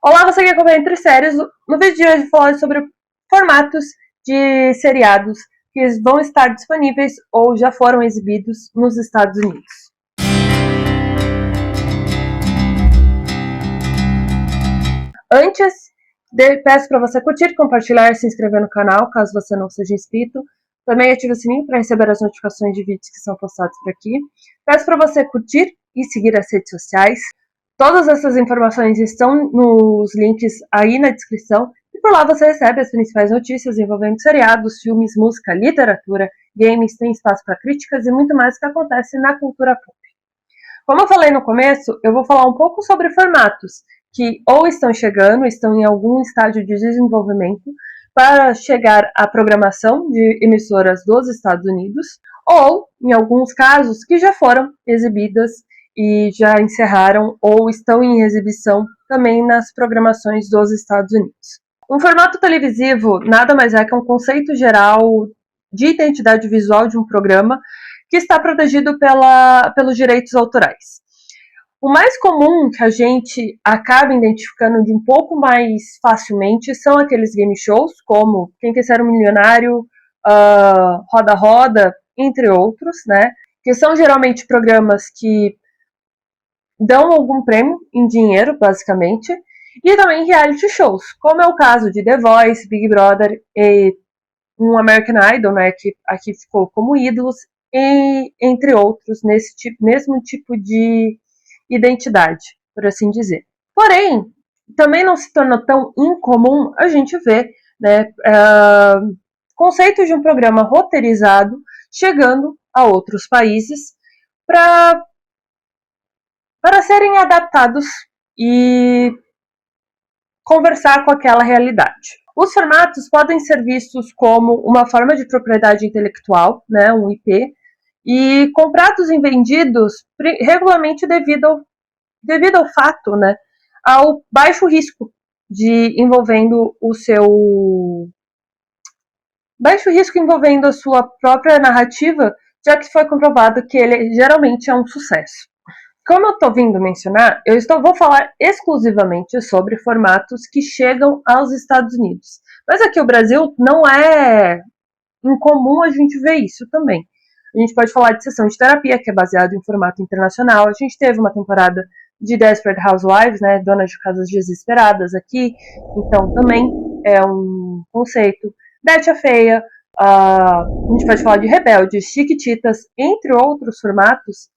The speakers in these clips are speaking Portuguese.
Olá, você que acompanha Entre Séries. No vídeo de hoje vou falar sobre formatos de seriados que vão estar disponíveis ou já foram exibidos nos Estados Unidos. Antes, peço para você curtir, compartilhar e se inscrever no canal, caso você não seja inscrito. Também ative o sininho para receber as notificações de vídeos que são postados por aqui. Peço para você curtir e seguir as redes sociais. Todas essas informações estão nos links aí na descrição e por lá você recebe as principais notícias envolvendo seriados, filmes, música, literatura, games, tem espaço para críticas e muito mais que acontece na cultura pop. Como eu falei no começo, eu vou falar um pouco sobre formatos que ou estão chegando, estão em algum estágio de desenvolvimento para chegar à programação de emissoras dos Estados Unidos, ou, em alguns casos, que já foram exibidas e já encerraram ou estão em exibição também nas programações dos Estados Unidos. Um formato televisivo nada mais é que um conceito geral de identidade visual de um programa que está protegido pelos direitos autorais. O mais comum que a gente acaba identificando de um pouco mais facilmente são aqueles game shows, como Quem Quer Ser um Milionário, Roda Roda, entre outros, né? Que são geralmente programas que dão algum prêmio em dinheiro, basicamente, e também reality shows, como é o caso de The Voice, Big Brother e um American Idol, né, que aqui ficou como ídolos, entre outros, nesse mesmo tipo de identidade, por assim dizer. Porém, também não se torna tão incomum a gente ver, né, conceito de um programa roteirizado chegando a outros países para serem adaptados e conversar com aquela realidade. Os formatos podem ser vistos como uma forma de propriedade intelectual, né, um IP, e comprados e vendidos regularmente devido ao fato, né, ao baixo risco de envolvendo a sua própria narrativa, já que foi comprovado que ele geralmente é um sucesso. Como eu estou vindo mencionar, vou falar exclusivamente sobre formatos que chegam aos Estados Unidos. Mas aqui no Brasil não é incomum a gente ver isso também. A gente pode falar de Sessão de Terapia, que é baseado em formato internacional. A gente teve uma temporada de Desperate Housewives, né, Donas de Casas Desesperadas aqui, então também é um conceito. Betty a Feia, a gente pode falar de Rebeldes, Chiquititas, entre outros formatos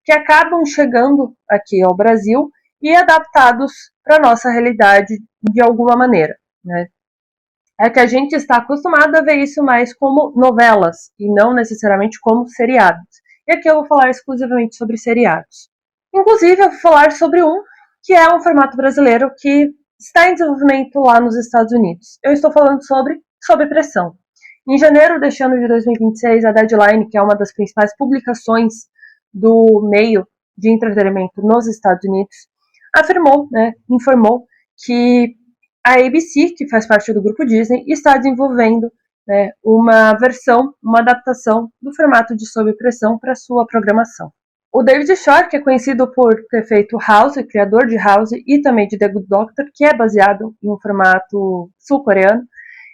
que acabam chegando aqui ao Brasil e adaptados para a nossa realidade de alguma maneira, né? É que a gente está acostumado a ver isso mais como novelas e não necessariamente como seriados. E aqui eu vou falar exclusivamente sobre seriados. Inclusive, eu vou falar sobre um que é um formato brasileiro que está em desenvolvimento lá nos Estados Unidos. Eu estou falando sobre Sob Pressão. Em janeiro deste ano de 2026, a Deadline, que é uma das principais publicações do meio de entretenimento nos Estados Unidos, informou que a ABC, que faz parte do grupo Disney, está desenvolvendo, né, uma adaptação do formato de Sob Pressão para sua programação. O David Shore, que é conhecido por ter feito House, criador de House e também de The Good Doctor, que é baseado em um formato sul-coreano,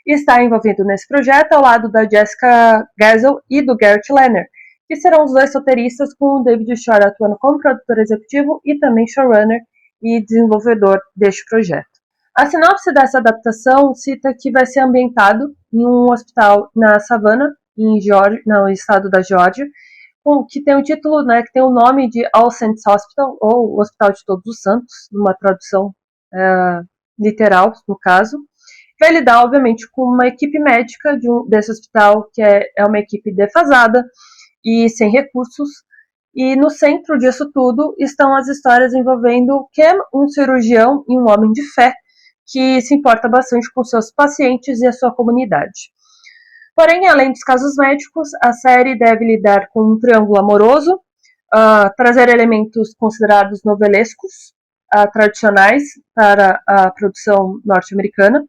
está envolvido nesse projeto ao lado da Jessica Gazel e do Garrett Lerner, que serão os dois roteiristas, com o David Shore atuando como produtor executivo e também showrunner e desenvolvedor deste projeto. A sinopse dessa adaptação cita que vai ser ambientado em um hospital na Savannah, no estado da Geórgia, que tem o título, né, que tem o nome de All Saints Hospital, ou Hospital de Todos os Santos, numa tradução literal, no caso. Vai lidar, obviamente, com uma equipe médica desse hospital, que é uma equipe defasada e sem recursos, e no centro disso tudo estão as histórias envolvendo Cam, um cirurgião e um homem de fé, que se importa bastante com seus pacientes e a sua comunidade. Porém, além dos casos médicos, a série deve lidar com um triângulo amoroso, trazer elementos considerados novelescos, tradicionais para a produção norte-americana,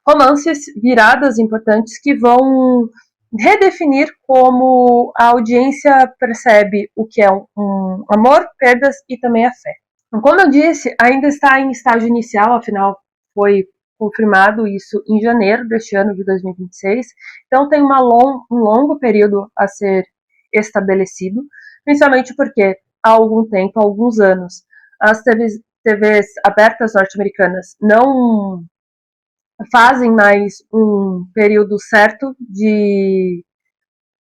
romances, viradas importantes que vão redefinir como a audiência percebe o que é um amor, perdas e também a fé. Como eu disse, ainda está em estágio inicial, afinal foi confirmado isso em janeiro deste ano de 2026, então tem um longo período a ser estabelecido, principalmente porque há algum tempo, há alguns anos, as TVs abertas norte-americanas não fazem mais um período certo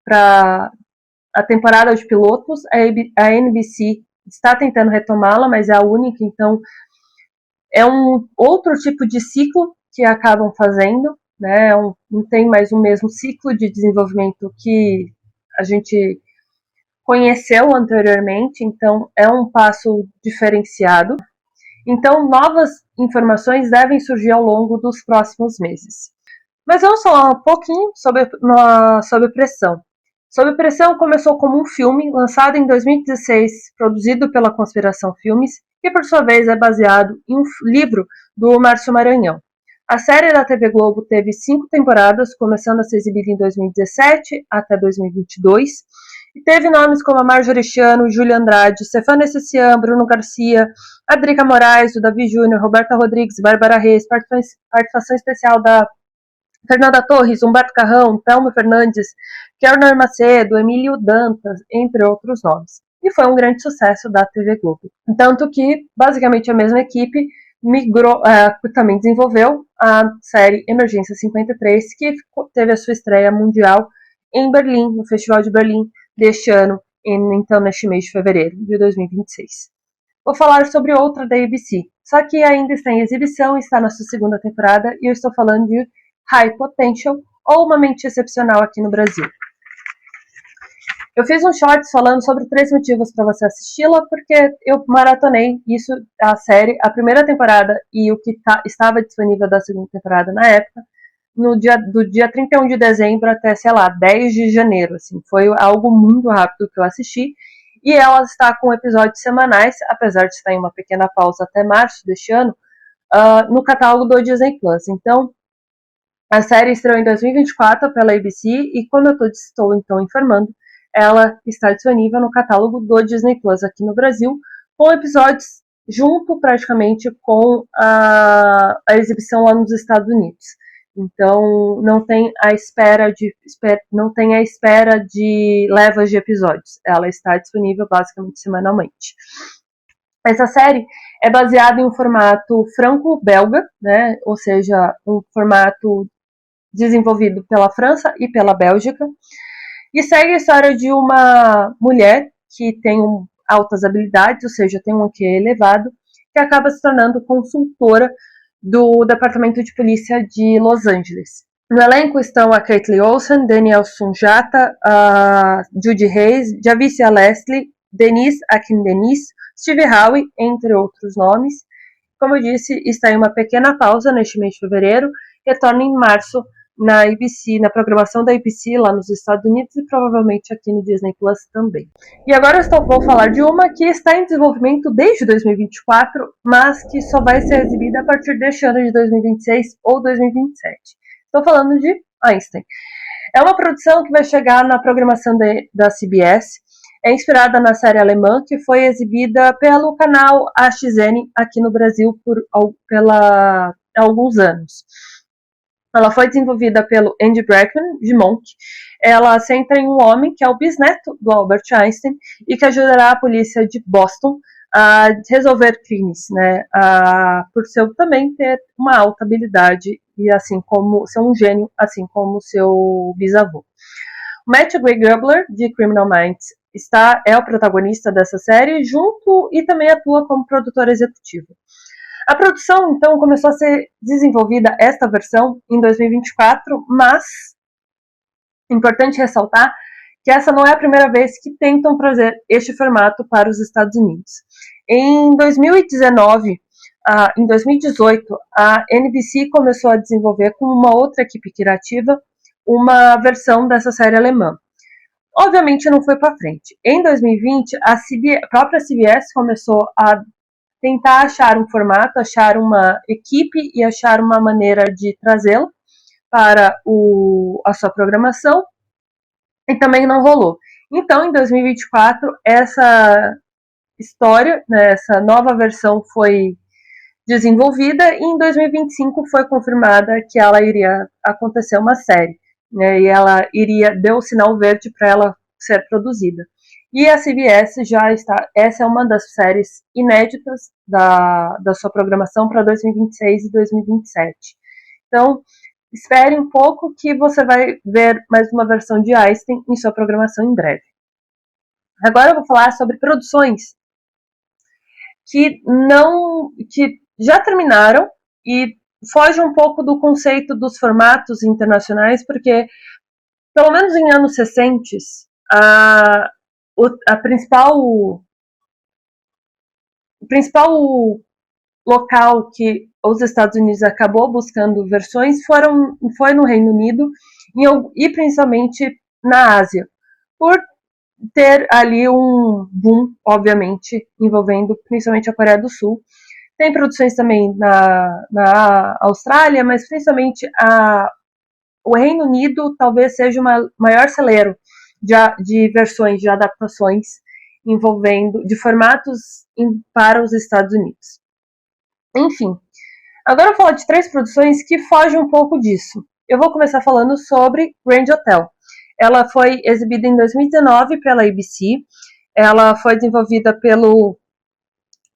para a temporada de pilotos. A NBC está tentando retomá-la, mas é a única, então é um outro tipo de ciclo que acabam fazendo, né? Não tem mais o mesmo ciclo de desenvolvimento que a gente conheceu anteriormente, então é um passo diferenciado. Então, novas informações devem surgir ao longo dos próximos meses. Mas vamos falar um pouquinho sobre Pressão. Sob Pressão começou como um filme lançado em 2016, produzido pela Conspiração Filmes, que por sua vez é baseado em um livro do Márcio Maranhão. A série da TV Globo teve 5 temporadas, começando a ser exibida em 2017 até 2022, e teve nomes como a Marjorie Chiano, Júlia Andrade, Stefania Cecian, Bruno Garcia, Adrica Moraes, o Davi Júnior, Roberta Rodrigues, Bárbara Reis, participação especial da Fernanda Torres, Humberto Carrão, Thelma Fernandes, Kerner Macedo, Emílio Dantas, entre outros nomes. E foi um grande sucesso da TV Globo. Tanto que, basicamente, a mesma equipe também desenvolveu a série Emergência 53, que teve a sua estreia mundial em Berlim, no Festival de Berlim deste ano, então neste mês de fevereiro de 2026. Vou falar sobre outra da ABC, só que ainda está em exibição, está na sua segunda temporada, e eu estou falando de High Potential, ou Uma Mente Excepcional aqui no Brasil. Eu fiz um shorts falando sobre 3 motivos para você assisti-la, porque eu maratonei isso, a série, a primeira temporada e o que estava disponível da segunda temporada na época, do dia 31 de dezembro até, sei lá, 10 de janeiro. Assim, foi algo muito rápido que eu assisti. E ela está com episódios semanais, apesar de estar em uma pequena pausa até março deste ano, no catálogo do Disney Plus. Então, a série estreou em 2024 pela ABC e, como eu estou então informando, ela está disponível no catálogo do Disney Plus aqui no Brasil, com episódios junto praticamente com a exibição lá nos Estados Unidos. Então não tem a espera de levas de episódios. Ela está disponível basicamente semanalmente. Essa série é baseada em um formato franco-belga, né? Ou seja, um formato desenvolvido pela França e pela Bélgica, e segue a história de uma mulher que tem altas habilidades, ou seja, tem um QI elevado, que acaba se tornando consultora do Departamento de Polícia de Los Angeles. No elenco estão a Kaitlyn Olsen, Daniel Sunjata, a Judy Hayes, Javicia Leslie, Denise Akin-Denise, Steve Howe, entre outros nomes. Como eu disse, está em uma pequena pausa neste mês de fevereiro, retorna em março na ABC, na programação da ABC lá nos Estados Unidos e provavelmente aqui no Disney Plus também. E agora eu vou falar de uma que está em desenvolvimento desde 2024, mas que só vai ser exibida a partir deste ano de 2026 ou 2027. Estou falando de Einstein. É uma produção que vai chegar na programação da CBS. É inspirada na série alemã que foi exibida pelo canal AXN aqui no Brasil por alguns anos. Ela foi desenvolvida pelo Andy Breckman, de Monk. Ela centra em um homem que é o bisneto do Albert Einstein e que ajudará a polícia de Boston a resolver crimes, né? Por também ter uma alta habilidade e assim como ser um gênio, assim como seu bisavô. O Matthew Gray Gubler, de Criminal Minds, é o protagonista dessa série, junto e também atua como produtor executivo. A produção, então, começou a ser desenvolvida, esta versão, em 2024, mas é importante ressaltar que essa não é a primeira vez que tentam trazer este formato para os Estados Unidos. Em 2019, em 2018, a NBC começou a desenvolver com uma outra equipe criativa uma versão dessa série alemã. Obviamente não foi para frente. Em 2020, a própria CBS começou a tentar achar um formato, achar uma equipe e achar uma maneira de trazê-lo para a sua programação, e também não rolou. Então, em 2024, essa história, né, essa nova versão foi desenvolvida e em 2025 foi confirmada que ela iria acontecer uma série, né, e ela deu o sinal verde para ela ser produzida. E a CBS já está, essa é uma das séries inéditas da sua programação para 2026 e 2027. Então, espere um pouco que você vai ver mais uma versão de Einstein em sua programação em breve. Agora eu vou falar sobre produções que já terminaram e foge um pouco do conceito dos formatos internacionais, porque pelo menos em anos recentes a principal local que os Estados Unidos acabou buscando versões foi no Reino Unido e principalmente na Ásia, por ter ali um boom, obviamente, envolvendo principalmente a Coreia do Sul. Tem produções também na Austrália, mas principalmente o Reino Unido talvez seja o maior celeiro de versões, de adaptações envolvendo, de formatos para os Estados Unidos. Enfim, agora eu vou falar de 3 produções que fogem um pouco disso. Eu vou começar falando sobre Grand Hotel. Ela foi exibida em 2019 pela ABC. Ela foi desenvolvida pelo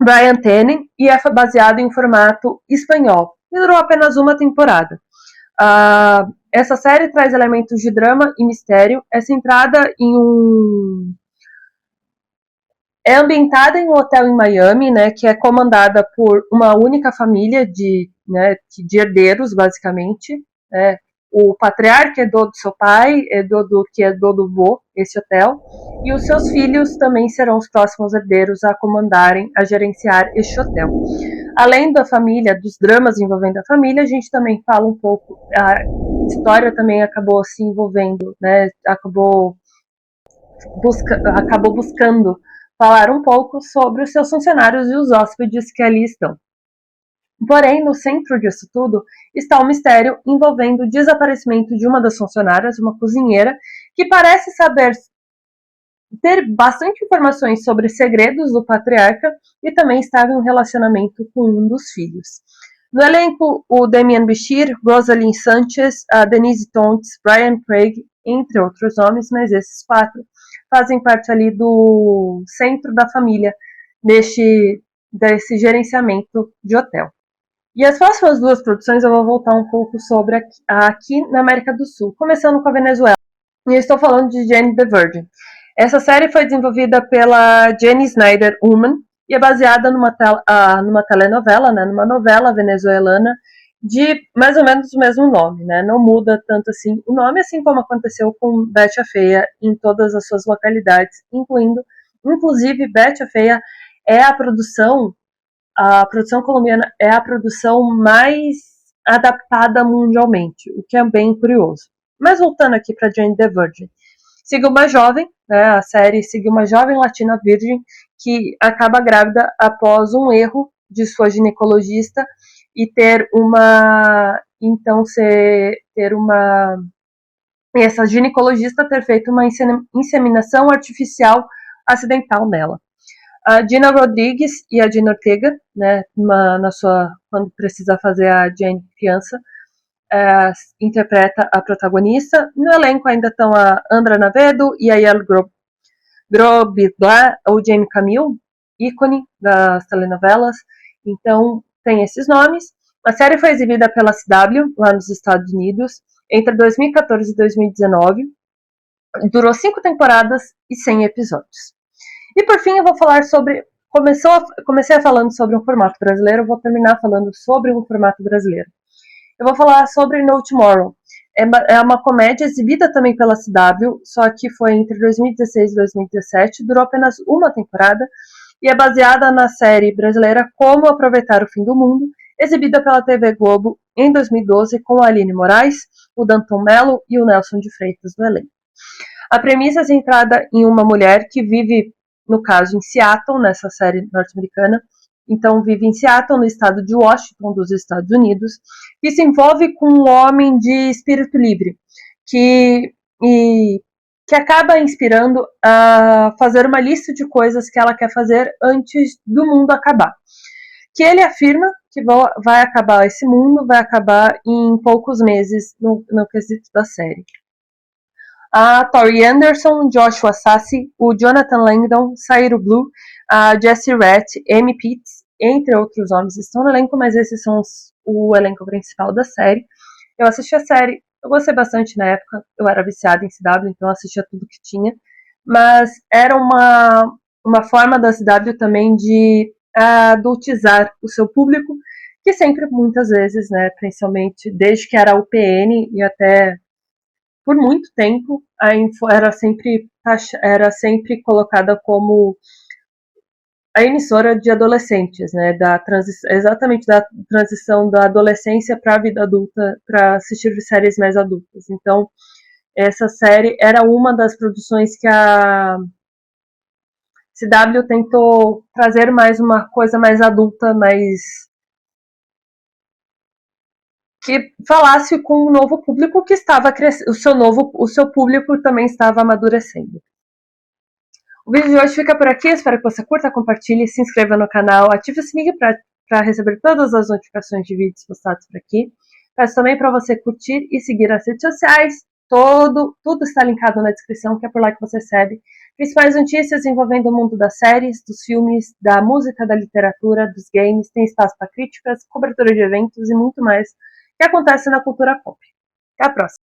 Brian Tenen e é baseada em formato espanhol. E durou apenas uma temporada. Essa série traz elementos de drama e mistério. É ambientada em um hotel em Miami, né, que é comandada por uma única família de herdeiros, basicamente. Né. O patriarca herdou do seu pai, que herdou do vô, esse hotel, e os seus filhos também serão os próximos herdeiros a comandarem, a gerenciar este hotel. Além da família, dos dramas envolvendo a família, a gente também fala um pouco, a história também acabou se envolvendo, né, acabou buscando falar um pouco sobre os seus funcionários e os hóspedes que ali estão. Porém, no centro disso tudo está um mistério envolvendo o desaparecimento de uma das funcionárias, uma cozinheira, que parece ter bastante informações sobre segredos do patriarca e também estava em um relacionamento com um dos filhos. No elenco, o Damian Bichir, Rosalind Sanchez, a Denise Tontes, Brian Craig, entre outros nomes, mas esses 4 fazem parte ali do centro da família desse gerenciamento de hotel. E as próximas 2 produções eu vou voltar um pouco sobre aqui na América do Sul, começando com a Venezuela. E eu estou falando de Jane the Virgin. Essa série foi desenvolvida pela Jenny Snyder Ullman e é baseada numa telenovela, né, numa novela venezuelana de mais ou menos o mesmo nome, né? Não muda tanto assim o nome, assim como aconteceu com Betty a Feia em todas as suas localidades, inclusive Betty a Feia é a produção colombiana é a produção mais adaptada mundialmente, o que é bem curioso. Mas voltando aqui para Jane the Virgin, seguiu uma jovem, né, a série seguiu uma jovem latina virgem que acaba grávida após um erro de sua ginecologista e essa ginecologista ter feito uma inseminação artificial acidental nela. A Gina Rodrigues e a Gina Ortega, né, quando precisa fazer a Jane criança, interpreta a protagonista. No elenco ainda estão a Andra Navedo e a Yael Grobidla, ou Jane Camille, ícone das telenovelas. Então, tem esses nomes. A série foi exibida pela CW, lá nos Estados Unidos, entre 2014 e 2019. Durou 5 temporadas e 100 episódios. E por fim eu vou falar sobre... Comecei falando sobre um formato brasileiro, eu vou terminar falando sobre um formato brasileiro. Eu vou falar sobre No Tomorrow. É uma comédia exibida também pela CW, só que foi entre 2016 e 2017, durou apenas uma temporada, e é baseada na série brasileira Como Aproveitar o Fim do Mundo, exibida pela TV Globo em 2012 com a Aline Moraes, o Danton Mello e o Nelson de Freitas no elenco. A premissa é centrada em uma mulher que vive, no caso, em Seattle, nessa série norte-americana, então vive em Seattle, no estado de Washington, dos Estados Unidos, que se envolve com um homem de espírito livre, que acaba inspirando a fazer uma lista de coisas que ela quer fazer antes do mundo acabar. Que ele afirma que vai acabar esse mundo, vai acabar em poucos meses no quesito da série. A Tori Anderson, Joshua Sassi, o Jonathan Langdon, Sairo Blue, a Jessie Ratt, Amy Pitts, entre outros nomes estão no elenco, mas esses são o elenco principal da série. Eu assisti a série, eu gostei bastante na época, eu era viciada em CW, então eu assistia tudo que tinha, mas era uma forma da CW também de adultizar o seu público, que sempre, muitas vezes, né, principalmente desde que era a UPN e até por muito tempo, a info era sempre colocada como a emissora de adolescentes, né, exatamente da transição da adolescência para a vida adulta, para assistir séries mais adultas. Então, essa série era uma das produções que a CW tentou trazer mais uma coisa mais adulta, mais que falasse com um novo público que estava crescendo, o seu público também estava amadurecendo. O vídeo de hoje fica por aqui, espero que você curta, compartilhe, se inscreva no canal, ative o sininho para receber todas as notificações de vídeos postados por aqui. Peço também para você curtir e seguir as redes sociais, tudo está linkado na descrição, que é por lá que você recebe principais notícias envolvendo o mundo das séries, dos filmes, da música, da literatura, dos games, tem espaço para críticas, cobertura de eventos e muito mais que acontece na cultura pop. Até a próxima!